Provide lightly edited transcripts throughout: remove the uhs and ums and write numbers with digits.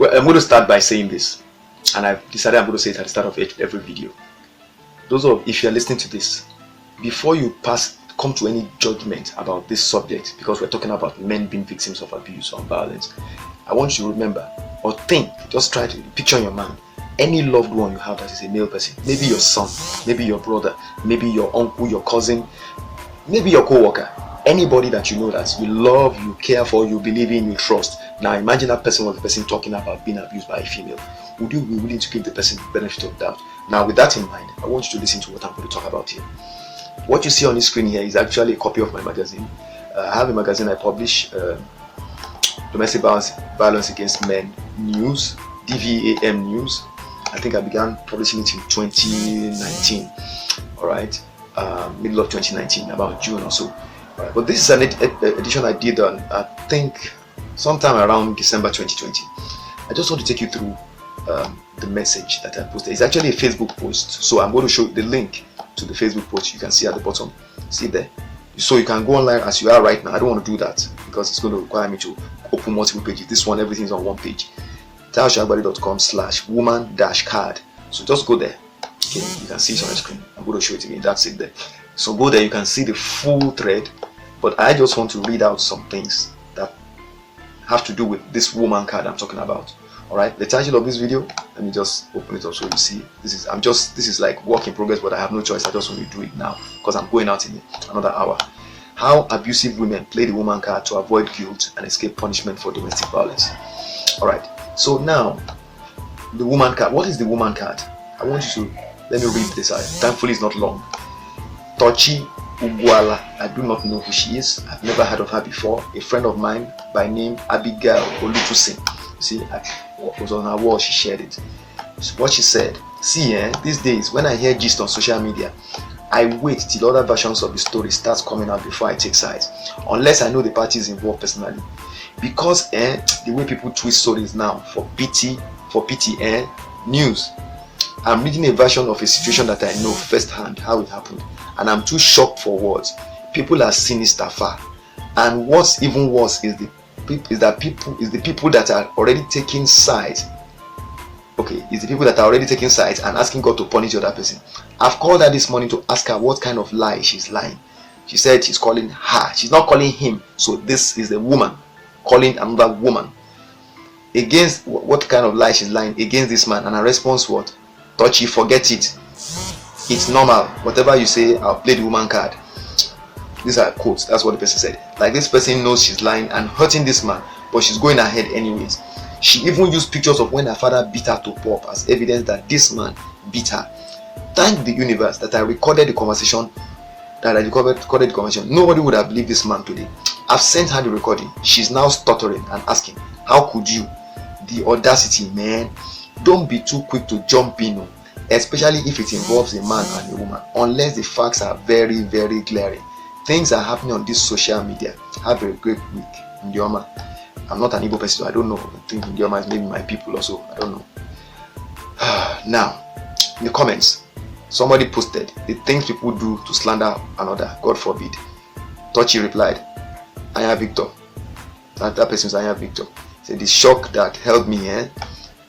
Well, I'm going to start by saying this, and I've decided I'm going to say it at the start of every video. If you're listening to this, before you come to any judgment about this subject, because we're talking about men being victims of abuse or violence, I want you to remember or just try to picture in your mind any loved one you have that is a male person. Maybe your son, maybe your brother, maybe your uncle, your cousin, maybe your co-worker. Anybody that you know that you love, you care for, you believe in, you trust. Now imagine that person was the person talking about being abused by a female. Would you be willing to give the person the benefit of doubt? Now with that in mind, I want you to listen to what I'm going to talk about here. What you see on the screen here is actually a copy of my magazine. I have a magazine I publish, Domestic Violence Against Men News, DVAM News. I think I began publishing it in 2019, alright, middle of 2019, about June or so. But this is an edition I did on, I think, sometime around December 2020. I just want to take you through the message that I posted. It's actually a Facebook post, so I'm going to show you the link to the Facebook post. You can see at the bottom, see there. So you can go online as you are right now. I don't want to do that because it's going to require me to open multiple pages. This one, everything is on one page. Solagbade.com/woman-card. So just go there. Okay, you can see it on the screen. I'm going to show it again. That's it there. So go there, you can see the full thread, but I just want to read out some things that have to do with this woman card I'm talking about. Alright, the title of this video, let me just open it up so you see. This is like work in progress, but I have no choice. I just want to do it now because I'm going out in another hour. How abusive women play the woman card to avoid guilt and escape punishment for domestic violence. Alright, so now the woman card. What is the woman card? I want you to let me read this out. Thankfully it's not long. Tochi Ugwala, I do not know who she is. I've never heard of her before. A friend of mine by name Abigail Olutusin. See, I was on her wall, she shared it. So what she said, see, these days when I hear gist on social media, I wait till other versions of the story starts coming out before I take sides, unless I know the parties involved personally. Because the way people twist stories now for pity news, I'm reading a version of a situation that I know firsthand how it happened, and I'm too shocked for words. People are sinister far, and what's even worse is the people that are already taking sides. Okay, it's the people that are already taking sides and asking God to punish the other person. I've called her this morning to ask her what kind of lie she's lying. She said she's calling her, she's not calling him. So this is the woman calling another woman. Against what kind of lie she's lying against this man, and her response what? Touchy, forget it. It's normal. Whatever you say, I'll play the woman card. These are quotes. That's what the person said. Like, this person knows she's lying and hurting this man, but she's going ahead anyways. She even used pictures of when her father beat her to pulp as evidence that this man beat her. Thank the universe that I recorded the conversation. Nobody would have believed this man today. I've sent her the recording. She's now stuttering and asking, how could you? The audacity, man. Don't be too quick to jump in, especially if it involves a man and a woman, unless the facts are very, very glaring. Things are happening on this social media. Have a great week, Ndioma. I'm not an Igbo person, so I don't know. I think Ndioma is maybe my people also. I don't know. Now, in the comments, somebody posted the things people do to slander another. God forbid. Tochi replied, Aya Victor. That person is Aya Victor. Said the shock that held me,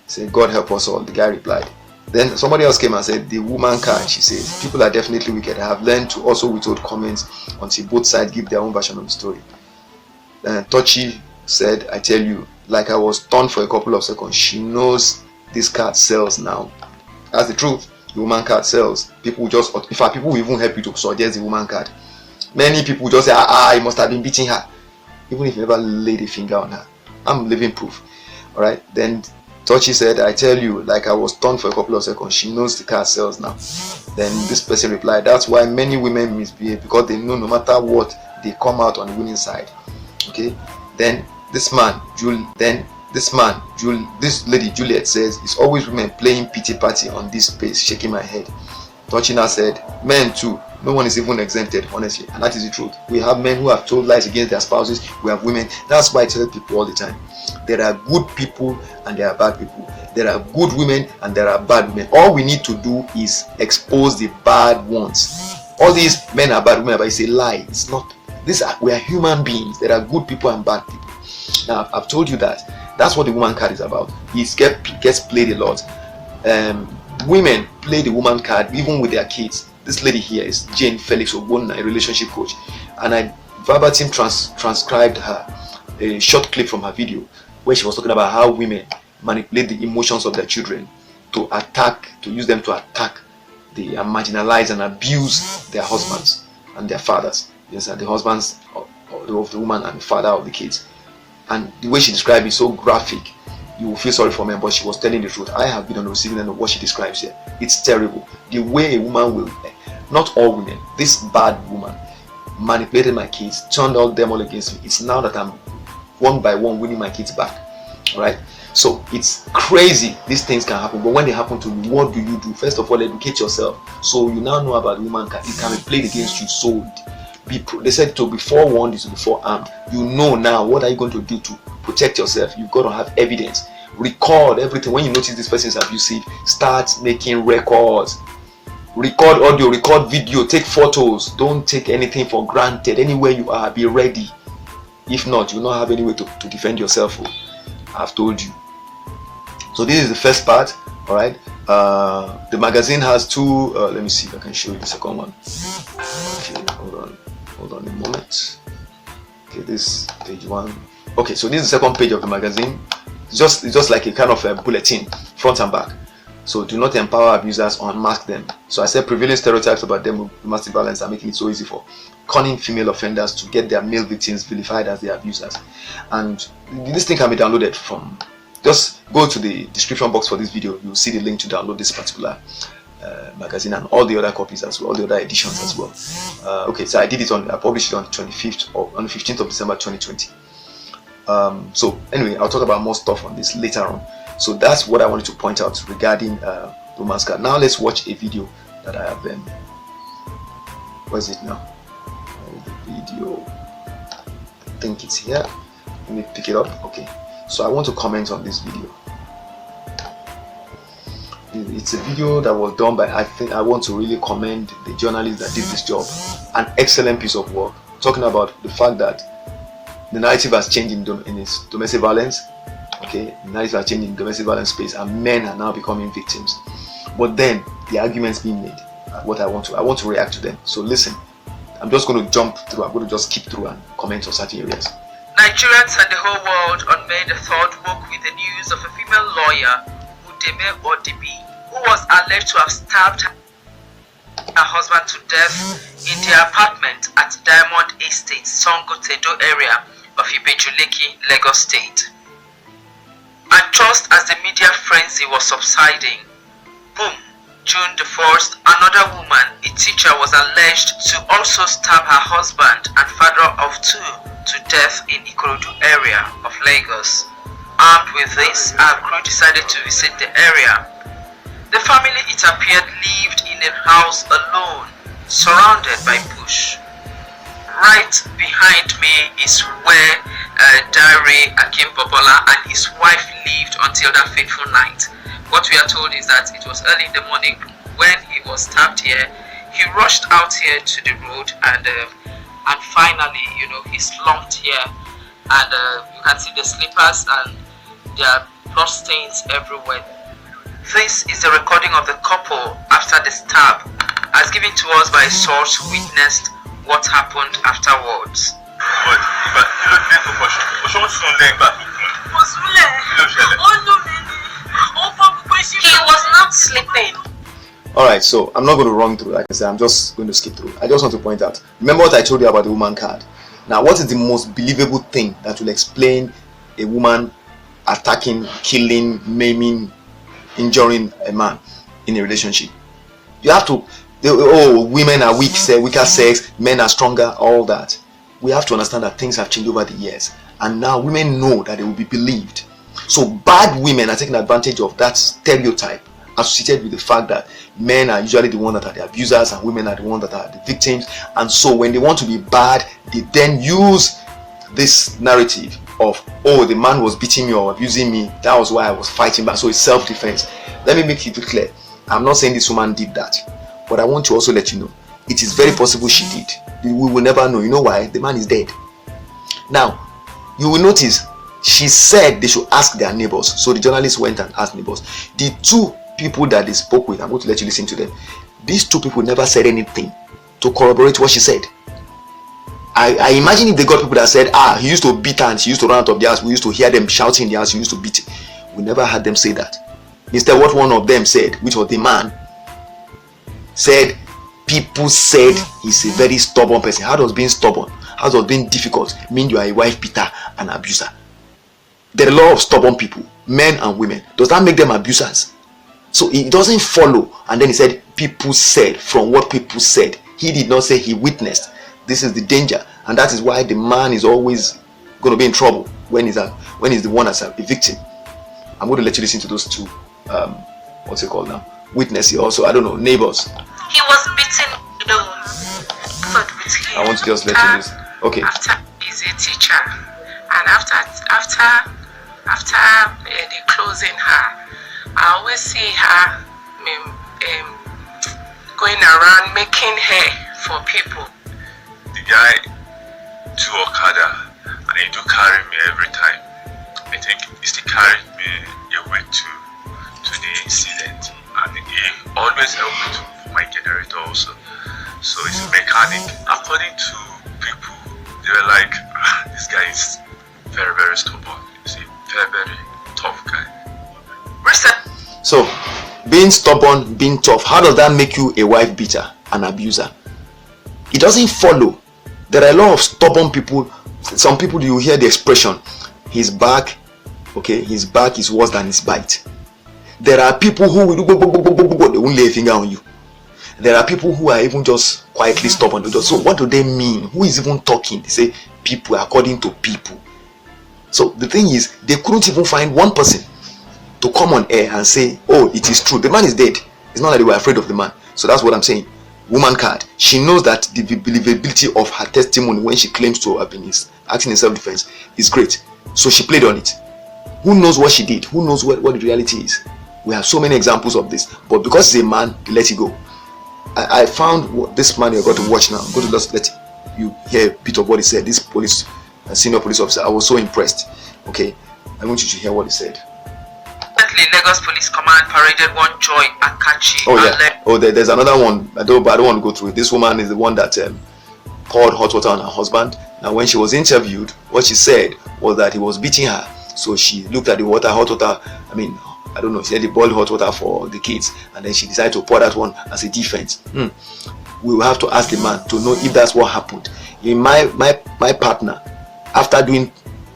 Said God help us all. The guy replied. Then somebody else came and said the woman card. She says people are definitely wicked. I have learned to also withhold comments until both sides give their own version of the story. Tochi said, I tell you, like I was stunned for a couple of seconds. She knows this card sells now. That's the truth. The woman card sells. People just, in fact, people will even help you to suggest the woman card. Many people just say, you must have been beating her, even if you never laid a finger on her. I'm living proof. All right. Then Tochi said, I tell you, like I was stunned for a couple of seconds. She knows the car sells now. Then this person replied, that's why many women misbehave, because they know no matter what, they come out on the winning side. Okay. Then this lady Juliet says, it's always women playing pity party on this space, shaking my head. Tochina said, men too, no one is even exempted, honestly, and that is the truth. We have men who have told lies against their spouses. We have women. That's why I tell people all the time, there are good people and there are bad people. There are good women and there are bad women. All we need to do is expose the bad ones. All these men are bad, women are bad. It's a lie. It's not. We are human beings. There are good people and bad people. Now, I've told you that That's what the woman card is about. It gets played a lot. Women play the woman card even with their kids. This lady here is Jane Felix Ogbonna, a relationship coach, and I verbatim transcribed a short clip from her video where she was talking about how women manipulate the emotions of their children to use them to attack, marginalize and abuse their husbands and their fathers. Yes, the husbands of the woman and the father of the kids. And the way she described it so graphic, you will feel sorry for me, but she was telling the truth. I have been on the receiving end of what she describes here. It's terrible. The way a woman will, not all women, this bad woman manipulated my kids, turned all them all against me. It's now that I'm one by one winning my kids back. Right? So it's crazy. These things can happen, but when they happen to you, what do you do? First of all, educate yourself. So you now know about the woman card. It can be played against you. So they said to be forewarned is to be forearmed. You know now what are you going to do to protect yourself. You've got to have evidence. Record everything. When you notice this person is abusive, start making records. Record audio, record video, take photos. Don't take anything for granted. Anywhere you are, be ready. If not, you'll not have any way to defend yourself. I've told you. So this is the first part. All right. The magazine has two. Let me see if I can show you the second one. Okay, hold on a moment. Okay, this page one. Okay, so this is the second page of the magazine. It's just like a kind of a bulletin, front and back. So do not empower abusers or unmask them. So I said prevailing stereotypes about them with domestic violence are making it so easy for cunning female offenders to get their male victims vilified as their abusers. And this thing can be downloaded from, just go to the description box for this video. You'll see the link to download this particular magazine and all the other copies as well, all the other editions as well. Okay, so I published it on the 25th or on the 15th of December 2020. So anyway, I'll talk about more stuff on this later on. So that's what I wanted to point out regarding woman's card. Now let's watch a video that I have. Where's it now? The video. I think it's here. Let me pick it up. Okay. So I want to comment on this video. It's a video that was done by, I want to really commend the journalist that did this job. An excellent piece of work, talking about the fact that the narrative has changed in its domestic violence. Okay, the narrative has changed in domestic violence space, and men are now becoming victims. But then the arguments being made, I want to react to them. So listen, I'm just going to jump through. I'm going to just skip through and comment on certain areas. Nigerians and the whole world on May the 3rd woke with the news of a female lawyer, Udeme Odibi, who was alleged to have stabbed her husband to death in their apartment at Diamond Estate, Songotedo area of Ibejuleki, Lagos State. And just as the media frenzy was subsiding, boom, June the 1st, another woman, a teacher, was alleged to also stab her husband and father of two to death in Ikorodu area of Lagos. Armed with this, our crew decided to visit the area. The family, it appeared, lived in a house alone, surrounded by bush. Right behind me is where Dare Akimpobola and his wife lived until that fateful night. What we are told is that it was early in the morning when he was stabbed here. He rushed out here to the road and finally, he slumped here, and you can see the slippers and there are blood stains everywhere. This is a recording of the couple after the stab, as given to us by a source who witnessed what happened afterwards. He was not sleeping. Alright, so I'm not going to run through. Like I said, I'm just going to skip through. I just want to point out. Remember what I told you about the woman card. Now, what is the most believable thing that will explain a woman attacking, killing, maiming, injuring a man in a relationship? You have to, women are weaker sex, men are stronger, all that. We have to understand that things have changed over the years, and now women know that they will be believed. So bad women are taking advantage of that stereotype associated with the fact that men are usually the ones that are the abusers and women are the ones that are the victims. And so when they want to be bad, they then use this narrative of, the man was beating me or abusing me, that was why I was fighting back, so it's self-defense. Let me make it clear, I'm not saying this woman did that, but I want to also let you know it is very possible she did. We will never know. You know why? The man is dead. Now you will notice She said they should ask their neighbors. So the journalist went and asked neighbors. The two people that they spoke with, I'm going to let you listen to them. These two people never said anything to corroborate what she said. I imagine if they got people that said, he used to beat her and she used to run out of the house, we used to hear them shouting in the house, he used to beat it. We never had them say that. Instead, what one of them said, which was the man, said, people said he's a very stubborn person. How does being stubborn, how does being difficult mean you are a wife beater and abuser? There are a lot of stubborn people, men and women. Does that make them abusers? So it doesn't follow. And then he said, people said, from what people said. He did not say he witnessed. This is the danger, and that is why the man is always going to be in trouble when he's the one that's a victim. I'm going to let you listen to those two, what's it called now? Witnesses, also, I don't know, neighbors. He was beaten, but with him. I want to just let you listen. Okay. After he's a teacher, and after the closing her, I always see her going around making hair for people. The guy do Okada and he do carry me every time. I think he still carried me away to the incident, and he always helped me to my generator also. So he's a mechanic. According to people, they were like, this guy is very, very stubborn. He's a very, very tough guy. So being stubborn, being tough, how does that make you a wife beater, an abuser? It doesn't follow. There are a lot of stubborn people. Some people, you hear the expression, his back is worse than his bite. There are people who will they won't lay a finger on you. There are people who are even just quietly stubborn. So what do they mean? Who is even talking? They say people according to people. So the thing is, they couldn't even find one person to come on air and say, oh, it is true. The man is dead. It's not that they were afraid of the man. So that's what I'm saying. Woman card. She knows that the believability of her testimony when she claims to have been acting in self-defense is great. So she played on it. Who knows what she did? Who knows what the reality is? We have so many examples of this. But because he's a man, they let it go. I found this man you're going to watch now. I'm going to just let you hear a bit of what he said. This police, senior police officer, I was so impressed. Okay, I want you to hear what he said. Lagos Police Command paraded one Joy Akachi. Oh yeah. There's another one. I don't want to go through it. This woman is the one that poured hot water on her husband. Now, when she was interviewed, what she said was that he was beating her. So she looked at the hot water. I mean, I don't know. She said they boiled hot water for the kids, and then she decided to pour that one as a defense. We will have to ask the man to know if that's what happened. In my partner, after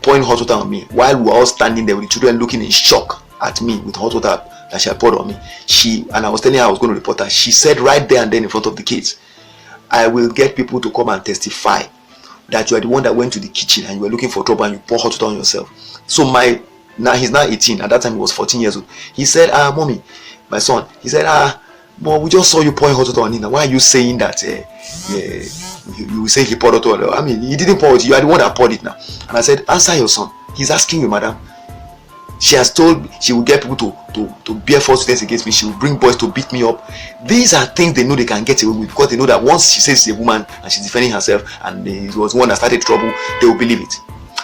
pouring hot water on me, while we were all standing there with the children looking in shock at me with hot water that she had poured on me, and I was telling her I was going to report her. She said right there and then in front of the kids, I will get people to come and testify that you are the one that went to the kitchen and you were looking for trouble and you pour hot water on yourself. So now he's now 18. At that time he was 14 years old. He said, mommy, my son, he said, but we just saw you pouring hot water on him. Why are you saying that you say he poured hot water? I mean, he didn't pour it. You are the one that poured it now. And I said, answer your son. He's asking you, madam. She has told she will get people to bear false witness against me. She will bring boys to beat me up. These are things they know they can get away with, because they know that once she says she's a woman and she's defending herself and it was one that started trouble, they will believe it.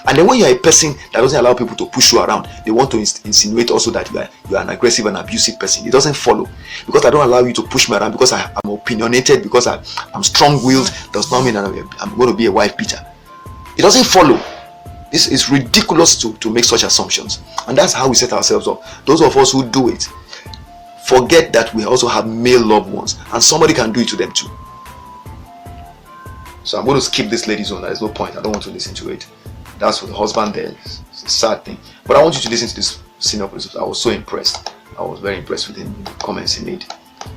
And then when you are a person that doesn't allow people to push you around, they want to insinuate also that you are an aggressive and abusive person. It doesn't follow. Because I don't allow you to push me around, because I'm opinionated, because I'm strong-willed, does not mean that I'm going to be a wife beater. It doesn't follow. This is ridiculous to make such assumptions. And that's how we set ourselves up. Those of us who do it forget that we also have male loved ones, and somebody can do it to them too. So I'm going to skip this lady's own. There's no point. I don't want to listen to it. That's for the husband there. It's a sad thing. But I want you to listen to this senior police officer. I was so impressed. I was very impressed with him, the comments he made.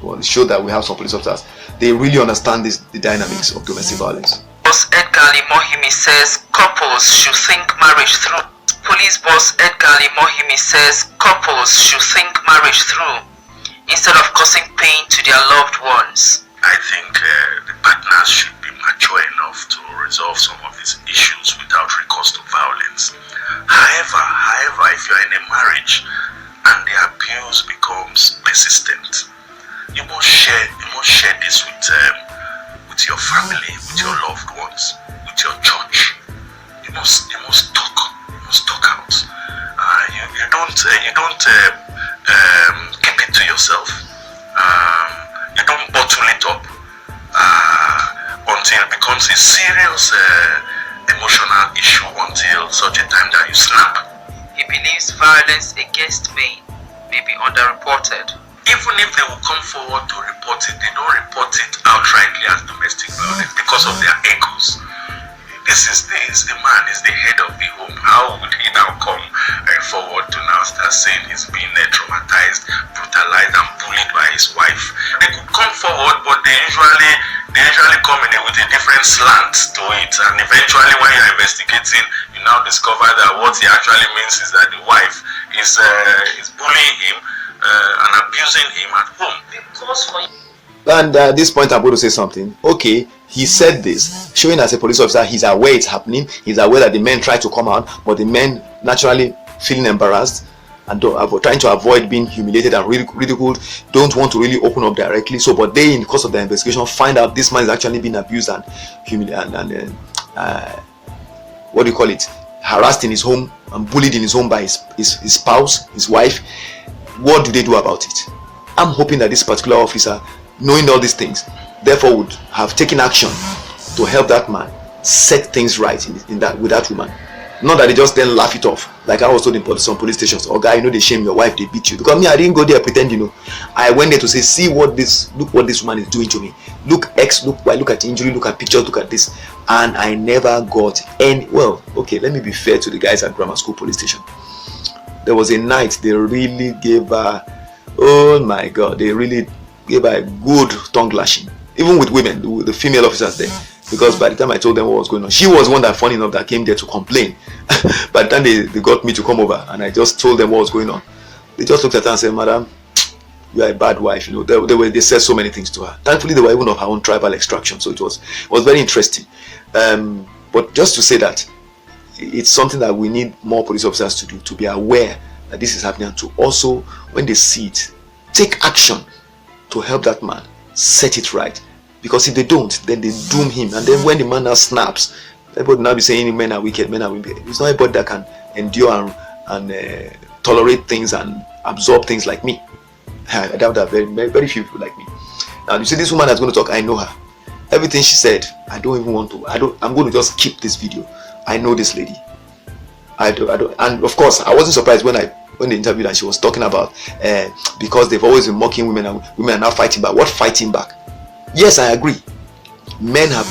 Well, it showed that we have some police officers. They really understand the dynamics of domestic violence. Boss Edgar Mohimi says couples should think marriage through. Police boss Edgar Mohimi says couples should think marriage through instead of causing pain to their loved ones. I think the partners should be mature enough to resolve some of these issues without recourse to violence. However, if you're in a marriage and the abuse becomes persistent, you must share this with your family, with your loved ones, with your church. You must talk. You must talk out. You don't keep it to yourself. You don't bottle it up until it becomes a serious emotional issue, until such a time that you snap. He believes violence against men may be underreported. Even if they will come forward to report it, they don't report it outrightly as domestic violence because of their egos. The man is the head of the home. How would he now come forward to now start saying he's being traumatized, brutalized, and bullied by his wife? They could come forward, but they usually come in with a different slant to it, and eventually when you're investigating, you now discover that what he actually means is that the wife is bullying him and abusing him at home. And at this point, I'm going to say something. Okay, he said this, showing as a police officer, he's aware it's happening. He's aware that the men try to come out, but the men naturally feeling embarrassed and trying to avoid being humiliated and ridiculed, don't want to really open up directly. So, but they, in the course of the investigation, find out this man is actually being abused and humiliated and what do you call it? Harassed in his home and bullied in his home by his spouse, his wife. What do they do about it? I'm hoping that this particular officer, knowing all these things, therefore would have taken action to help that man set things right in that with that woman. Not that they just then laugh it off, like I was told in some police stations. Oh, guy, they shame your wife, they beat you. Because me, I didn't go there pretend, I went there to say, look what this woman is doing to me. Look X, look Y, look at the injury, look at pictures, look at this. And I never got any. Well, okay, let me be fair to the guys at grammar school police station. There was a night they really gave her, oh my God, they really gave her a good tongue lashing. Even with women, the female officers there. Because by the time I told them what was going on, she was one that, funny enough, that came there to complain. By the time they got me to come over and I just told them what was going on, they just looked at her and said, "Madam, you are a bad wife." They said so many things to her. Thankfully, they were even of her own tribal extraction, so it was very interesting. But just to say that it's something that we need more police officers to do, to be aware that this is happening, and to also, when they see it, take action to help that man set it right. Because if they don't, then they doom him. And then when the man now snaps, everybody now be saying men are wicked, men are wicked. It's not everybody that can endure and tolerate things and absorb things like me. I doubt that very few people like me. Now you see, this woman that's going to talk, I know her. Everything she said, I don't even want to. I'm going to just keep this video. I know this lady. I don't. And of course, I wasn't surprised when they interviewed and she was talking about because they've always been mocking women and women are now fighting back. What fighting back? Yes, I agree. Men have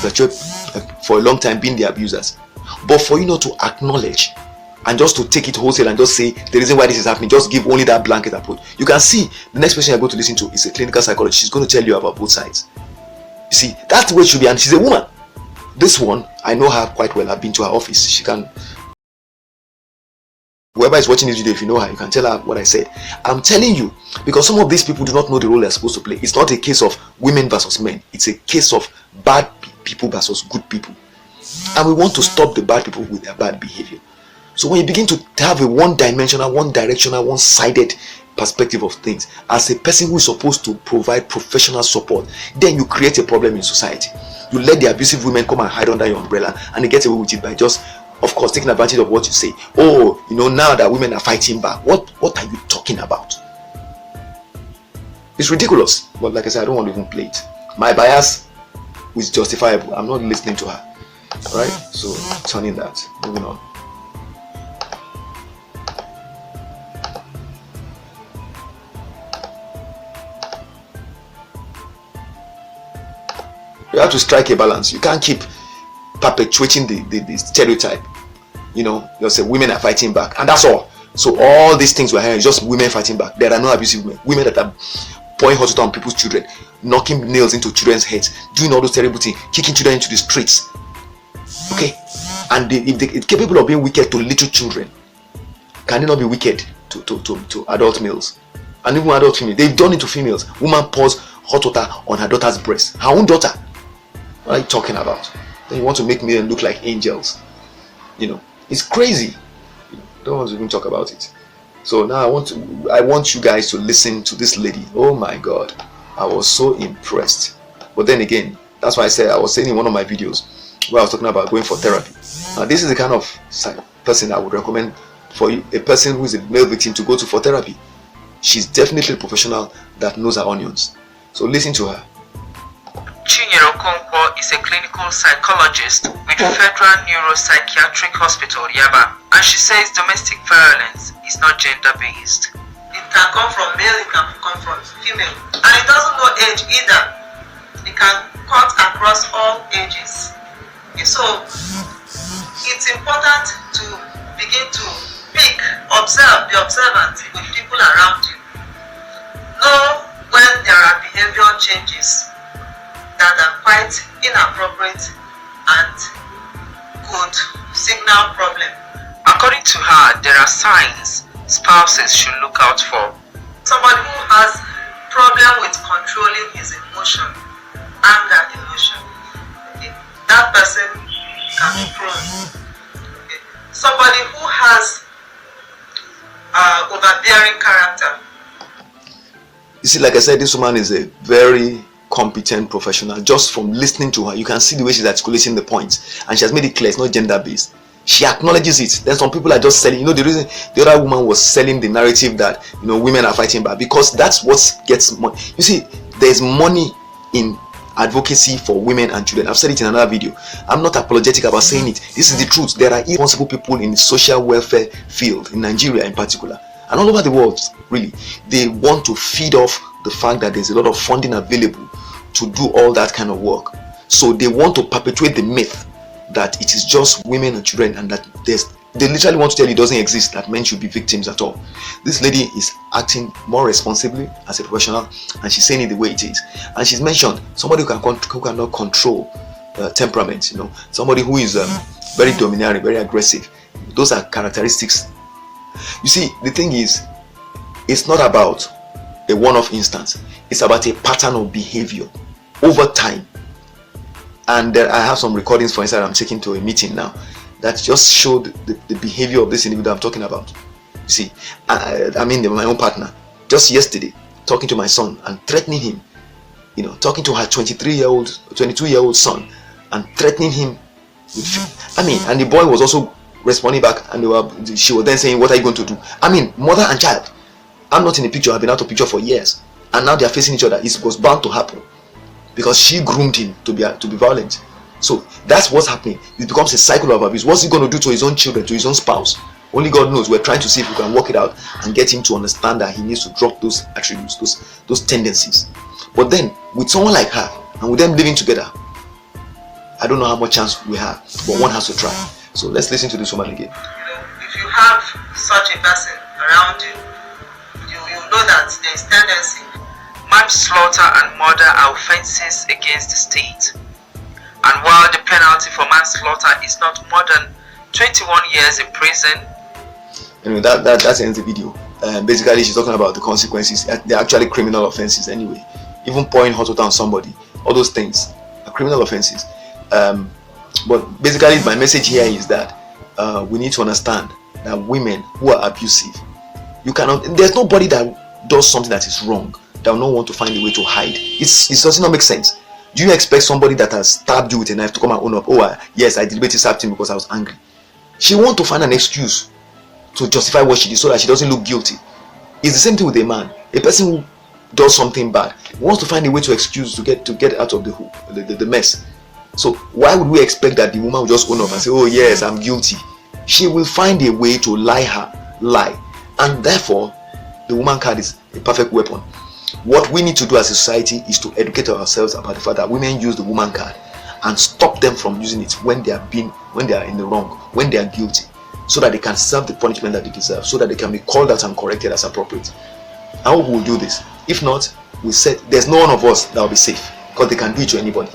for a long time been the abusers. But for you not to acknowledge and just to take it wholesale and just say the reason why this is happening, just give only that blanket approach. You can see the next person you're going to listen to is a clinical psychologist. She's going to tell you about both sides. You see, that's the way it should be, and she's a woman. This one, I know her quite well. I've been to her office. She can. Whoever is watching this video, if you know her, you can tell her what I said. I'm telling you, because some of these people do not know the role they're supposed to play. It's not a case of women versus men. It's a case of bad people versus good people. And we want to stop the bad people with their bad behavior. So when you begin to have a one-dimensional, one-directional, one-sided perspective of things, as a person who is supposed to provide professional support, then you create a problem in society. You let the abusive women come and hide under your umbrella, and they get away with it by just, of course, taking advantage of what you say. Oh, now that women are fighting back, what are you talking about? It's ridiculous. But like I said, I don't want to even play it. My bias is justifiable. I'm not listening to her. Alright, so turning that. Moving on. You have to strike a balance. You can't keep perpetuating the stereotype. You'll say women are fighting back, and that's all. So all these things we're hearing is just women fighting back. There are no abusive women. Women that are pouring hot water on people's children, knocking nails into children's heads, doing all those terrible things, kicking children into the streets. Okay? And if they're capable of being wicked to little children, can they not be wicked to adult males? And even adult females. They've done it to females. Woman pours hot water on her daughter's breast. Her own daughter. What are you talking about? Then you want to make men look like angels. It's crazy. Don't want to even talk about it. So now I want you guys to listen to this lady. Oh my God, I was so impressed. But then again, that's why I was saying in one of my videos where I was talking about going for therapy. Now this is the kind of person I would recommend for you, a person who is a male victim, to go to for therapy. She's definitely a professional that knows her onions. So listen to her. Chinyere Okonkwo is a clinical psychologist with Federal Neuropsychiatric Hospital, Yaba, and she says domestic violence is not gender-based. It can come from male, it can come from female, and it doesn't know age either. It can cut across all ages. So it's important to begin to pick, observe, be observant with people around you. Know when there are behavioral changes that are quite inappropriate and could signal problem. According to her, there are signs spouses should look out for. Somebody who has problem with controlling his emotion, anger emotion, that person can be prone. Somebody who has overbearing character. You see, like I said, this woman is a very competent professional. Just from listening to her, you can see the way she's articulating the points, and she has made it clear it's not gender-based. She acknowledges it. Then some people are just selling. The reason the other woman was selling the narrative that women are fighting back, because that's what gets money. You see, there's money in advocacy for women and children. I've said it in another video. I'm not apologetic about saying it. This is the truth. There are irresponsible people in the social welfare field in Nigeria in particular, and all over the world. Really, they want to feed off the fact that there's a lot of funding available to do all that kind of work. So they want to perpetuate the myth that it is just women and children, and that they literally want to tell you it doesn't exist, that men should be victims at all. This lady is acting more responsibly as a professional, and she's saying it the way it is. And she's mentioned somebody who cannot control temperament, somebody who is very domineering, very aggressive. Those are characteristics. You see, the thing is, it's not about a one-off instance. It's about a pattern of behavior over time. And I have some recordings, for instance, I'm taking to a meeting now that just showed the behavior of this individual I'm talking about. You see, I mean my own partner, just yesterday, talking to my son and threatening him, talking to her 22-year-old son and threatening him with, and the boy was also responding back, and she was then saying, what are you going to do? Mother and child. I'm not in the picture, I've been out of picture for years, and now they are facing each other. It was bound to happen because she groomed him to be violent. So that's what's happening. It becomes a cycle of abuse. What's he going to do to his own children, to his own spouse? Only God knows. We're trying to see if we can work it out and get him to understand that he needs to drop those attributes, those tendencies. But then with someone like her, and with them living together, I don't know how much chance we have, but one has to try. So let's listen to this woman again. If you have such a person around you, you know that there is tendency. Manslaughter and murder are offenses against the state. And while the penalty for manslaughter is not more than 21 years in prison. That ends the video. Basically, she's talking about the consequences. They're actually criminal offenses anyway. Even pouring hot water on somebody, all those things are criminal offenses. But basically, my message here is that we need to understand that women who are abusive, there's nobody that does something that is wrong that will not want to find a way to hide. It does not make sense. Do you expect somebody that has stabbed you with a knife to come and own up? Yes, I deliberately stabbed him because I was angry. She wants to find an excuse to justify what she did so that she doesn't look guilty. It's the same thing with a man. A person who does something bad wants to find a way to excuse to get out of the mess. So why would we expect that the woman will just own up and say, oh yes, I'm guilty? She will find a way to lie, and therefore the woman card is a perfect weapon. What we need to do as a society is to educate ourselves about the fact that women use the woman card and stop them from using it when they are in the wrong, when they are guilty, so that they can serve the punishment that they deserve, so that they can be called out and corrected as appropriate. I hope we'll do this. If not, we said there's no one of us that will be safe, because they can do it to anybody.